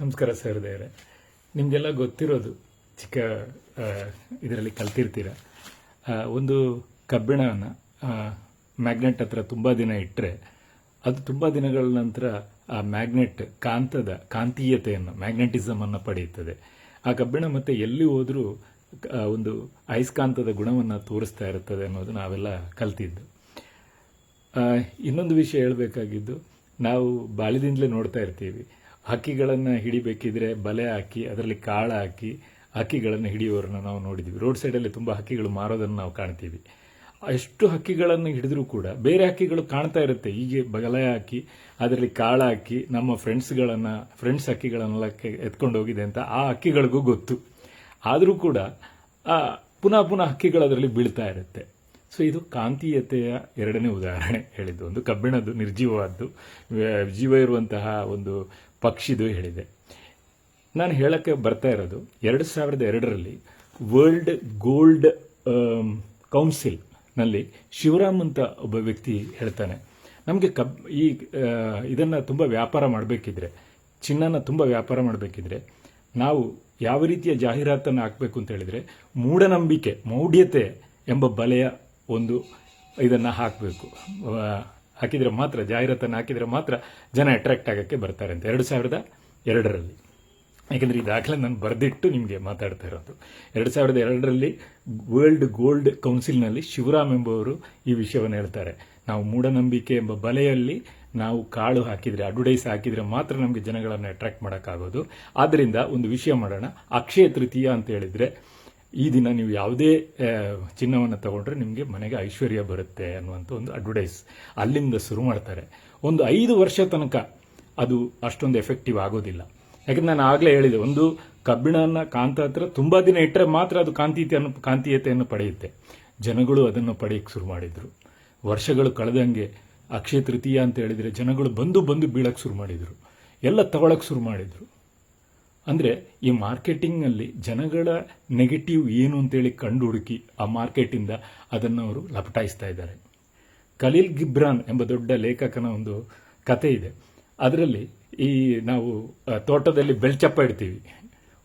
ನಮಸ್ಕಾರ ಸಹೃದಯರೇ. ನಿಮಗೆಲ್ಲ ಗೊತ್ತಿರೋದು, ಚಿಕ್ಕ ಇದರಲ್ಲಿ ಕಲ್ತಿರ್ತೀರ. ಒಂದು ಕಬ್ಬಿಣವನ್ನು ಮ್ಯಾಗ್ನೆಟ್ ಹತ್ರ ತುಂಬ ದಿನ ಇಟ್ಟರೆ ಅದು ತುಂಬ ದಿನಗಳ ನಂತರ ಆ ಮ್ಯಾಗ್ನೆಟ್ ಕಾಂತೀಯತೆಯನ್ನು ಮ್ಯಾಗ್ನೆಟಿಸಮ್ ಅನ್ನು ಪಡೆಯುತ್ತದೆ. ಆ ಕಬ್ಬಿಣ ಮತ್ತೆ ಎಲ್ಲಿ ಹೋದರೂ ಒಂದು ಅಯಸ್ಕಾಂತದ ಗುಣವನ್ನು ತೋರಿಸ್ತಾ ಇರುತ್ತದೆ ಅನ್ನೋದು ನಾವೆಲ್ಲ ಕಲ್ತಿದ್ದು. ಇನ್ನೊಂದು ವಿಷಯ ಹೇಳಬೇಕಾಗಿದ್ದು, ನಾವು ಬಾಲ್ಯದಿಂದಲೇ ನೋಡ್ತಾ ಇರ್ತೀವಿ, ಹಕ್ಕಿಗಳನ್ನು ಹಿಡಿಬೇಕಿದ್ರೆ ಬಲೆ ಹಾಕಿ ಅದರಲ್ಲಿ ಕಾಳು ಹಾಕಿ ಹಕ್ಕಿಗಳನ್ನು ಹಿಡಿಯೋರನ್ನ ನಾವು ನೋಡಿದ್ವಿ. ರೋಡ್ ಸೈಡಲ್ಲಿ ತುಂಬ ಹಕ್ಕಿಗಳು ಮಾರೋದನ್ನು ನಾವು ಕಾಣ್ತೀವಿ. ಎಷ್ಟು ಹಕ್ಕಿಗಳನ್ನು ಹಿಡಿದ್ರೂ ಕೂಡ ಬೇರೆ ಹಕ್ಕಿಗಳು ಕಾಣ್ತಾ ಇರುತ್ತೆ. ಹೀಗೆ ಬಲೆ ಹಾಕಿ ಅದರಲ್ಲಿ ಕಾಳು ಹಾಕಿ ನಮ್ಮ ಫ್ರೆಂಡ್ಸ್ ಹಕ್ಕಿಗಳನ್ನೆಲ್ಲ ಎತ್ಕೊಂಡು ಹೋಗಿದೆ ಅಂತ ಆ ಹಕ್ಕಿಗಳಿಗೂ ಗೊತ್ತು. ಆದರೂ ಕೂಡ ಪುನಃ ಹಕ್ಕಿಗಳು ಅದರಲ್ಲಿ ಬೀಳ್ತಾ ಇರುತ್ತೆ. ಸೊ ಇದು ಕಾಂತೀಯತೆಯ ಎರಡನೇ ಉದಾಹರಣೆ ಹೇಳಿದ್ದು. ಒಂದು ಕಬ್ಬಿಣದ್ದು ನಿರ್ಜೀವವಾದ್ದು, ಜೀವ ಇರುವಂತಹ ಒಂದು ಪಕ್ಷಿದು ಹೇಳಿದೆ. ನಾನು ಹೇಳಕ್ಕೆ ಬರ್ತಾ ಇರೋದು, 2002ರಲ್ಲಿ ವರ್ಲ್ಡ್ ಗೋಲ್ಡ್ ಕೌನ್ಸಿಲ್ ನಲ್ಲಿ ಶಿವರಾಮ್ ಅಂತ ಒಬ್ಬ ವ್ಯಕ್ತಿ ಹೇಳ್ತಾನೆ, ನಮಗೆ ಇದನ್ನು ತುಂಬ ವ್ಯಾಪಾರ ಮಾಡಬೇಕಿದ್ರೆ, ಚಿನ್ನನ ತುಂಬ ವ್ಯಾಪಾರ ಮಾಡಬೇಕಿದ್ರೆ ನಾವು ಯಾವ ರೀತಿಯ ಜಾಹೀರಾತನ್ನು ಹಾಕಬೇಕು ಅಂತ ಹೇಳಿದ್ರೆ, ಮೂಢನಂಬಿಕೆ, ಮೌಢ್ಯತೆ ಎಂಬ ಬಲೆಯ ಒಂದು ಇದನ್ನು ಹಾಕಬೇಕು. ಹಾಕಿದರೆ ಮಾತ್ರ, ಜಾಹೀರಾತನ್ನು ಹಾಕಿದರೆ ಮಾತ್ರ ಜನ ಅಟ್ರಾಕ್ಟ್ ಆಗೋಕ್ಕೆ ಬರ್ತಾರೆ ಅಂತ 2002ರಲ್ಲಿ. ಯಾಕೆಂದರೆ ಈ ದಾಖಲೆ ನಾನು ಬರೆದಿಟ್ಟು ನಿಮಗೆ ಮಾತಾಡ್ತಾ ಇರೋದು. 2002ರಲ್ಲಿ ವರ್ಲ್ಡ್ ಗೋಲ್ಡ್ ಕೌನ್ಸಿಲ್ನಲ್ಲಿ ಶಿವರಾಮ್ ಎಂಬುವರು ಈ ವಿಷಯವನ್ನು ಹೇಳ್ತಾರೆ. ನಾವು ಮೂಢನಂಬಿಕೆ ಎಂಬ ಬಲೆಯಲ್ಲಿ ನಾವು ಕಾಳು ಹಾಕಿದರೆ, ಅಡ್ವರ್ಟೈಸ್ ಹಾಕಿದರೆ ಮಾತ್ರ ನಮಗೆ ಜನಗಳನ್ನು ಅಟ್ರಾಕ್ಟ್ ಮಾಡೋಕ್ಕಾಗೋದು. ಆದ್ದರಿಂದ ಒಂದು ವಿಷಯ ಮಾಡೋಣ, ಅಕ್ಷಯ ತೃತೀಯ ಅಂತ ಹೇಳಿದರೆ ಈ ದಿನ ನೀವು ಯಾವುದೇ ಚಿನ್ನವನ್ನು ತಗೊಂಡ್ರೆ ನಿಮಗೆ ಮನೆಗೆ ಐಶ್ವರ್ಯ ಬರುತ್ತೆ ಅನ್ನುವಂಥ ಒಂದು ಅಡ್ವರ್ಟೈಸ್ ಅಲ್ಲಿಂದ ಶುರು ಮಾಡ್ತಾರೆ. ಒಂದು 5 ವರ್ಷ ತನಕ ಅದು ಅಷ್ಟೊಂದು ಎಫೆಕ್ಟಿವ್ ಆಗೋದಿಲ್ಲ. ಯಾಕಂದ್ರೆ ನಾನು ಆಗಲೇ ಹೇಳಿದೆ, ಒಂದು ಕಬ್ಬಿಣನ ಕಾಂತ ಹತ್ರ ತುಂಬ ದಿನ ಇಟ್ಟರೆ ಮಾತ್ರ ಅದು ಕಾಂತೀಯತೆಯನ್ನು ಪಡೆಯುತ್ತೆ. ಜನಗಳು ಅದನ್ನು ಪಡೆಯಕ್ಕೆ ಶುರು ಮಾಡಿದ್ರು. ವರ್ಷಗಳು ಕಳೆದಂಗೆ ಅಕ್ಷಯ ತೃತೀಯ ಅಂತ ಹೇಳಿದರೆ ಜನಗಳು ಬಂದು ಬೀಳಕ್ಕೆ ಶುರು ಮಾಡಿದರು, ಎಲ್ಲ ತಗೊಳಕ್ಕೆ ಶುರು ಮಾಡಿದರು. ಅಂದರೆ ಈ ಮಾರ್ಕೆಟಿಂಗ್ನಲ್ಲಿ ಜನಗಳ ನೆಗೆಟಿವ್ ಏನು ಅಂತೇಳಿ ಕಂಡು ಹುಡುಕಿ ಆ ಮಾರ್ಕೆಟಿಂದ ಅದನ್ನು ಅವರು ಲಪಟಾಯಿಸ್ತಾ ಇದ್ದಾರೆ. ಖಲೀಲ್ ಗಿಬ್ರಾನ್ ಎಂಬ ದೊಡ್ಡ ಲೇಖಕನ ಒಂದು ಕತೆ ಇದೆ. ಅದರಲ್ಲಿ ಈ ನಾವು ತೋಟದಲ್ಲಿ ಬೆಳ್ಚಪ್ಪ ಇಡ್ತೀವಿ.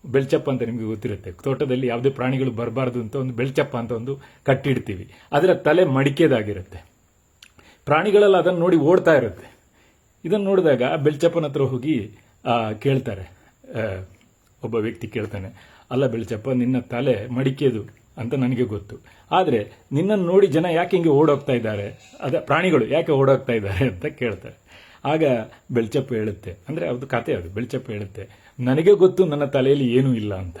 ಬೆಳ್ಚಪ್ಪ ಅಂತ ನಿಮಗೆ ಗೊತ್ತಿರುತ್ತೆ. ತೋಟದಲ್ಲಿ ಯಾವುದೇ ಪ್ರಾಣಿಗಳು ಬರಬಾರ್ದು ಅಂತ ಒಂದು ಬೆಳ್ಚಪ್ಪ ಅಂತ ಒಂದು ಕಟ್ಟಿಡ್ತೀವಿ. ಅದರ ತಲೆ ಮಡಿಕೆದಾಗಿರುತ್ತೆ. ಪ್ರಾಣಿಗಳೆಲ್ಲ ಅದನ್ನು ನೋಡಿ ಓಡ್ತಾ ಇರುತ್ತೆ. ಇದನ್ನು ನೋಡಿದಾಗ ಬೆಳ್ಚಪ್ಪನ ಹತ್ರ ಹೋಗಿ ಕೇಳ್ತಾರೆ, ಒಬ್ಬ ವ್ಯಕ್ತಿ ಕೇಳ್ತಾನೆ, ಅಲ್ಲ ಬೆಳ್ಚಪ್ಪ, ನಿನ್ನ ತಲೆ ಮಡಿಕೆದು ಅಂತ ನನಗೆ ಗೊತ್ತು, ಆದರೆ ನಿನ್ನನ್ನು ನೋಡಿ ಜನ ಯಾಕೆ ಹಿಂಗೆ ಓಡೋಗ್ತಾ ಇದ್ದಾರೆ, ಪ್ರಾಣಿಗಳು ಯಾಕೆ ಓಡೋಗ್ತಾ ಇದ್ದಾರೆ ಅಂತ ಕೇಳ್ತಾರೆ. ಆಗ ಬೆಳ್ಚಪ್ಪ ಹೇಳುತ್ತೆ, ಅಂದರೆ ಅದು ಕತೆ, ಅದು ಬೆಳ್ಚಪ್ಪ ಹೇಳುತ್ತೆ, ನನಗೆ ಗೊತ್ತು ನನ್ನ ತಲೆಯಲ್ಲಿ ಏನೂ ಇಲ್ಲ ಅಂತ,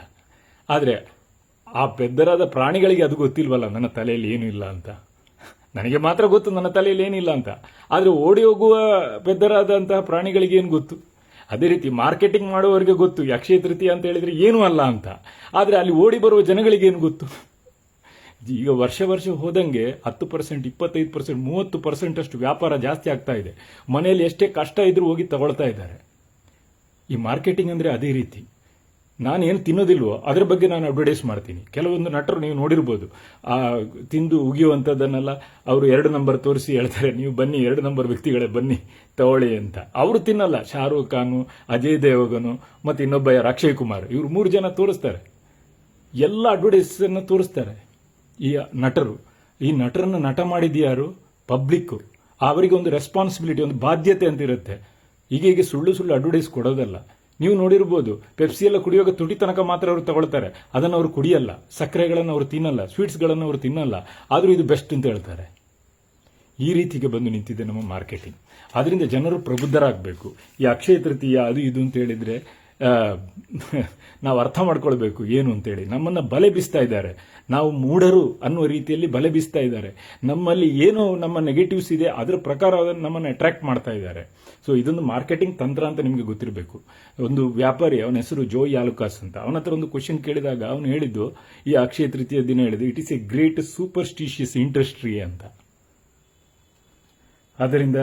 ಆದರೆ ಆ ಪೆದ್ದರಾದ ಪ್ರಾಣಿಗಳಿಗೆ ಅದು ಗೊತ್ತಿಲ್ವಲ್ಲ ನನ್ನ ತಲೆಯಲ್ಲಿ ಏನೂ ಇಲ್ಲ ಅಂತ. ನನಗೆ ಮಾತ್ರ ಗೊತ್ತು ನನ್ನ ತಲೆಯಲ್ಲಿ ಏನಿಲ್ಲ ಅಂತ, ಆದರೆ ಓಡಿ ಹೋಗುವ ಪೆದ್ದರಾದಂತಹ ಪ್ರಾಣಿಗಳಿಗೆ ಏನು ಗೊತ್ತು? ಅದೇ ರೀತಿ ಮಾರ್ಕೆಟಿಂಗ್ ಮಾಡುವವರಿಗೆ ಗೊತ್ತು ಅಕ್ಷಯ ತೃತೀಯ ಅಂತ ಹೇಳಿದ್ರೆ ಏನೂ ಅಲ್ಲ ಅಂತ, ಆದರೆ ಅಲ್ಲಿ ಓಡಿ ಬರುವ ಜನಗಳಿಗೆ ಏನು ಗೊತ್ತು? ಈಗ ವರ್ಷ ಹೋದಂಗೆ 10%, 25%, 30% ಅಷ್ಟು ವ್ಯಾಪಾರ ಜಾಸ್ತಿ ಆಗ್ತಾ ಇದೆ. ಮನೆಯಲ್ಲಿ ಎಷ್ಟೇ ಕಷ್ಟ ಇದ್ರೂ ಹೋಗಿ ತಗೊಳ್ತಾ ಇದ್ದಾರೆ. ಈ ಮಾರ್ಕೆಟಿಂಗ್ ಅಂದರೆ ಅದೇ ರೀತಿ. ನಾನೇನು ತಿನ್ನೋದಿಲ್ವೋ ಅದರ ಬಗ್ಗೆ ನಾನು ಅಡ್ವರ್ಟೈಸ್ ಮಾಡ್ತೀನಿ. ಕೆಲವೊಂದು ನಟರು ನೀವು ನೋಡಿರ್ಬೋದು, ತಿಂದು ಉಗಿಯುವಂಥದ್ದನ್ನೆಲ್ಲ ಅವರು 2 ನಂಬರ್ ತೋರಿಸಿ ಹೇಳ್ತಾರೆ, ನೀವು ಬನ್ನಿ 2 ನಂಬರ್ ವ್ಯಕ್ತಿಗಳೇ ಬನ್ನಿ ತಗೊಳ್ಳಿ ಅಂತ. ಅವರು ತಿನ್ನಲ್ಲ. ಶಾರುಖ್ ಖಾನು, ಅಜಯ್ ದೇವಗನು ಮತ್ತು ಇನ್ನೊಬ್ಬ ಅಕ್ಷಯ್ ಕುಮಾರ್, ಇವರು 3 ಜನ ತೋರಿಸ್ತಾರೆ. ಎಲ್ಲ ಅಡ್ವರ್ಟೈಸ್ ಅನ್ನು ತೋರಿಸ್ತಾರೆ ಈ ನಟರು. ಈ ನಟರನ್ನು ನಟ ಮಾಡಿದ್ಯಾರು? ಪಬ್ಲಿಕ್ಕು. ಅವರಿಗೆ ಒಂದು ರೆಸ್ಪಾನ್ಸಿಬಿಲಿಟಿ, ಒಂದು ಬಾಧ್ಯತೆ ಅಂತ ಇರುತ್ತೆ. ಹೀಗೆ ಸುಳ್ಳು ಅಡ್ವರ್ಟೈಸ್ ಕೊಡೋದಲ್ಲ. ನೀವು ನೋಡಿರ್ಬೋದು, ಪೆಪ್ಸಿಯೆಲ್ಲ ಕುಡಿಯುವಾಗ ತುಟಿ ತನಕ ಮಾತ್ರ ಅವರು ತಗೊಳ್ತಾರೆ, ಅದನ್ನು ಅವರು ಕುಡಿಯಲ್ಲ. ಸಕ್ಕರೆಗಳನ್ನು ಅವರು ತಿನ್ನಲ್ಲ, ಸ್ವೀಟ್ಸ್ಗಳನ್ನು ಅವರು ತಿನ್ನಲ್ಲ, ಆದರೂ ಇದು ಬೆಸ್ಟ್ ಅಂತ ಹೇಳ್ತಾರೆ. ಈ ರೀತಿಗೆ ಬಂದು ನಿಂತಿದೆ ನಮ್ಮ ಮಾರ್ಕೆಟಿಂಗ್. ಆದ್ದರಿಂದ ಜನರು ಪ್ರಬುದ್ಧರಾಗಬೇಕು. ಈ ಅಕ್ಷಯ ತೃತೀಯ ಅದು ಇದು ಅಂತ ಹೇಳಿದ್ರೆ ನಾವು ಅರ್ಥ ಮಾಡ್ಕೊಳ್ಬೇಕು ಏನು ಅಂತೇಳಿ. ನಮ್ಮನ್ನು ಬಲೆ ಬೀಸ್ತಾ ಇದ್ದಾರೆ, ನಾವು ಮೂಢರು ಅನ್ನುವ ರೀತಿಯಲ್ಲಿ ಬಲೆ ಬೀಸ್ತಾ ಇದ್ದಾರೆ. ನಮ್ಮಲ್ಲಿ ಏನು ನಮ್ಮ ನೆಗೆಟಿವ್ಸ್ ಇದೆ ಅದರ ಪ್ರಕಾರ ನಮ್ಮನ್ನು ಅಟ್ರಾಕ್ಟ್ ಮಾಡ್ತಾ ಇದ್ದಾರೆ. ಸೊ ಇದೊಂದು ಮಾರ್ಕೆಟಿಂಗ್ ತಂತ್ರ ಅಂತ ನಿಮಗೆ ಗೊತ್ತಿರಬೇಕು. ಒಂದು ವ್ಯಾಪಾರಿ, ಅವನ ಹೆಸರು ಜೋಯ್ ಆಲುಕಾಸ್ ಅಂತ, ಅವನ ಹತ್ರ ಒಂದು ಕ್ವಶನ್ ಕೇಳಿದಾಗ ಅವನು ಹೇಳಿದ್ದು, ಈ ಅಕ್ಷಯ ತೃತೀಯ ದಿನ ಹೇಳಿದ್ದು, it is A great superstitious industry ಅಂತ. ಆದ್ದರಿಂದ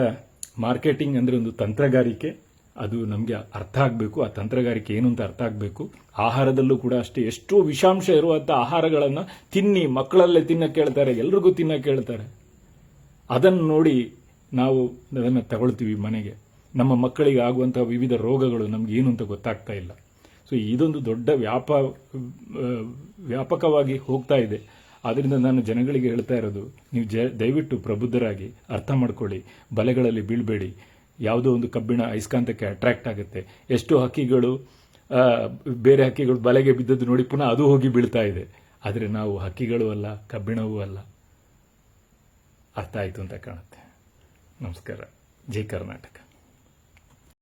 ಮಾರ್ಕೆಟಿಂಗ್ ಅಂದರೆ ಒಂದು ತಂತ್ರಗಾರಿಕೆ, ಅದು ನಮಗೆ ಅರ್ಥ ಆಗಬೇಕು. ಆ ತಂತ್ರಗಾರಿಕೆ ಏನು ಅಂತ ಅರ್ಥ ಆಗಬೇಕು. ಆಹಾರದಲ್ಲೂ ಕೂಡ ಅಷ್ಟೇ, ಎಷ್ಟೋ ವಿಷಾಂಶ ಇರುವಂಥ ಆಹಾರಗಳನ್ನು ತಿನ್ನಿ, ಮಕ್ಕಳಲ್ಲೇ ತಿನ್ನಕ್ಕೆ ಹೇಳ್ತಾರೆ, ಎಲ್ರಿಗೂ ತಿನ್ನಕ್ಕೆ ಹೇಳ್ತಾರೆ. ಅದನ್ನು ನೋಡಿ ನಾವು ಅದನ್ನು ತಗೊಳ್ತೀವಿ ಮನೆಗೆ. ನಮ್ಮ ಮಕ್ಕಳಿಗೆ ಆಗುವಂತಹ ವಿವಿಧ ರೋಗಗಳು ನಮ್ಗೆ ಏನು ಅಂತ ಗೊತ್ತಾಗ್ತಾ ಇಲ್ಲ. ಸೊ ಇದೊಂದು ದೊಡ್ಡ ವ್ಯಾಪಕವಾಗಿ ಹೋಗ್ತಾ ಇದೆ. ಆದ್ರಿಂದ ನಾನು ಜನಗಳಿಗೆ ಹೇಳ್ತಾ ಇರೋದು, ನೀವು ದಯವಿಟ್ಟು ಪ್ರಬುದ್ಧರಾಗಿ ಅರ್ಥ ಮಾಡ್ಕೊಳ್ಳಿ, ಬಲೆಗಳಲ್ಲಿ ಬೀಳ್ಬೇಡಿ. ಯಾವುದೋ ಒಂದು ಕಬ್ಬಿಣ ಅಯಸ್ಕಾಂತಕ್ಕೆ ಅಟ್ರಾಕ್ಟ್ ಆಗುತ್ತೆ. ಎಷ್ಟೋ ಹಕ್ಕಿಗಳು ಬೇರೆ ಹಕ್ಕಿಗಳು ಬಲೆಗೆ ಬಿದ್ದದ್ದು ನೋಡಿ ಪುನಃ ಅದು ಹೋಗಿ ಬೀಳ್ತಾ ಇದೆ. ಆದರೆ ನಾವು ಹಕ್ಕಿಗಳೂ ಅಲ್ಲ, ಕಬ್ಬಿಣವೂ ಅಲ್ಲ. ಅರ್ಥ ಆಯ್ತು ಅಂತ ಕಾಣುತ್ತೆ. ನಮಸ್ಕಾರ. ಜೈ ಕರ್ನಾಟಕ.